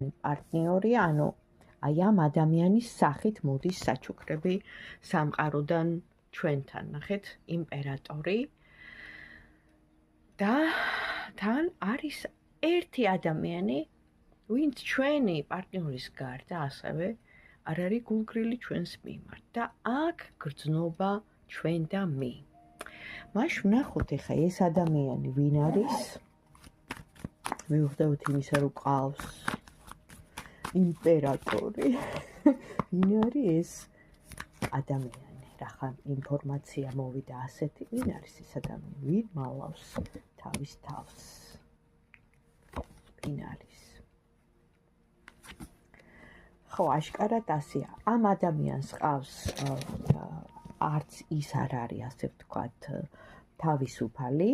პარტნიორი, ანუ აი ამ ადამიანის სახით მოდის საჩუქრები სამყაროდან ჩვენთან. ნახეთ, იმპერატორი და თან არის ერთი ადამიანი, ვინც ჩვენი პარტნიორის გარდა ასევე არ არის გულგრილი ჩვენს მიმართ და აქ გრძნობა ჩვენ და მე. მაშ ვნახოთ ახლა ეს ადამიანი ვინ არის? მივხვდებით იმისა, რომ ყავს იმპერატორი. ვინ არის ეს ადამიანი? რახან ინფორმაცია მოვიდა ასეთი, ვინ არის ეს ადამიანი? ვინ მალავს თავის თავს? ვინ არის? ხო, აშკარად ასეა. ამ ადამიანს ყავს არც ის არ არის, ასე ვთქვათ, თავისუფალი.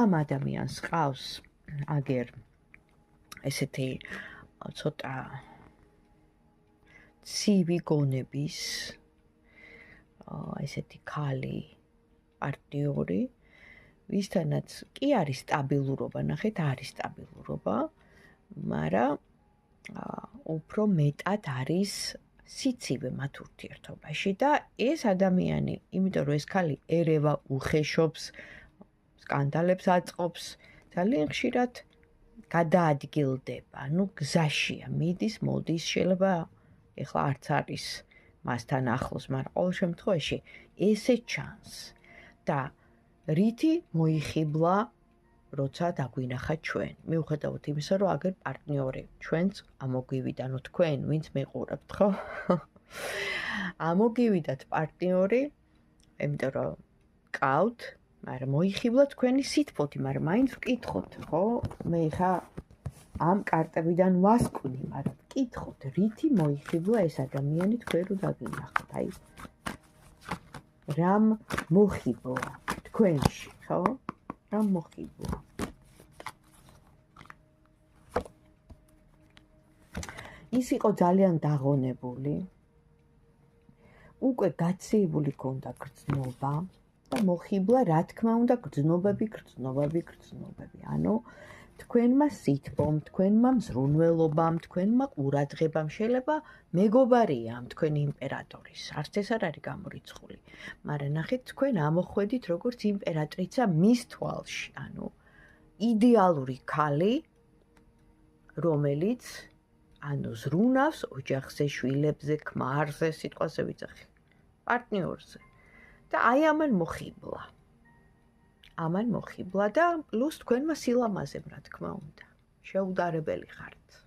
ამ ადამიანს ყავს აგერ ესეთი ცოტა ცივი გონების ესეთი ქალი პარტნიორი, ვისთანაც კი არის სტაბილურობა, ნახეთ, არის სტაბილურობა, მაგრამ უფრო მეტად არის სიცივე მათ ურთიერთობაში და ეს ადამიანი, იმიტომ რომ ეს ქალი ერევა, უხეშობს, სკანდალებს აწყობს, ძალიან ხშირად გადაადგილდება, ანუ გზაშია, მიდის, მოდის, შეიძლება ეხლა არც არის მასთან ახლოს, მაგრამ ყოველ შემთხვევაში ესე ჩანს და რითი მოიხიბლა, როცა დაგვინახა ჩვენ. მიუხედავად იმისა, რომ აგერ პარტნიორი ჩვენც ამოგვივიდანო თქვენ, ვინც მეყურებთ, ხო? ამოგვივიდათ პარტნიორი, იმიტომ რომ ყავთ, მაგრამ მოიხიბლა თქვენი სითბოთი, მაგრამ მაინც ვკითხოთ, ხო? მე ხა ამ კარტებიდან ვასკვნი, მაგრამ ვკითხოთ, რითი მოიხიბლა ეს ადამიანი თქვენ რო დაგინახოთ, აი რამ მოხიბლა თქვენში, ხო? რამ მოხიბლა? ის იყო ძალიან დაღონებული, უკვე გაციებული ქონდა გრძნობა და მოხიბლა, რა თქმა უნდა, გრძნობები. ანუ თქვენმა სითბომ, თქვენმა მზრუნველობამ, თქვენმა ყურადღებამ შეიძლება მეგობარია ამ თქვენი იმპერატორის, არც ეს არ არის გამორიცხული, მაგრამ ნახეთ, თქვენ ამოხვედით როგორც იმპერატრიცა მის თვალში, ანუ იდეალური ქალი, რომელიც ანუ ზრუნავს ოჯახზე, შვილებზე, ქმარზე, სიტყვაზე ვიძახი, პარტნიორზე და აი ამან მოხიბლა და პლუს თქვენმა სილამაზემ, რა თქმა უნდა, შეუდარებელი ხართ.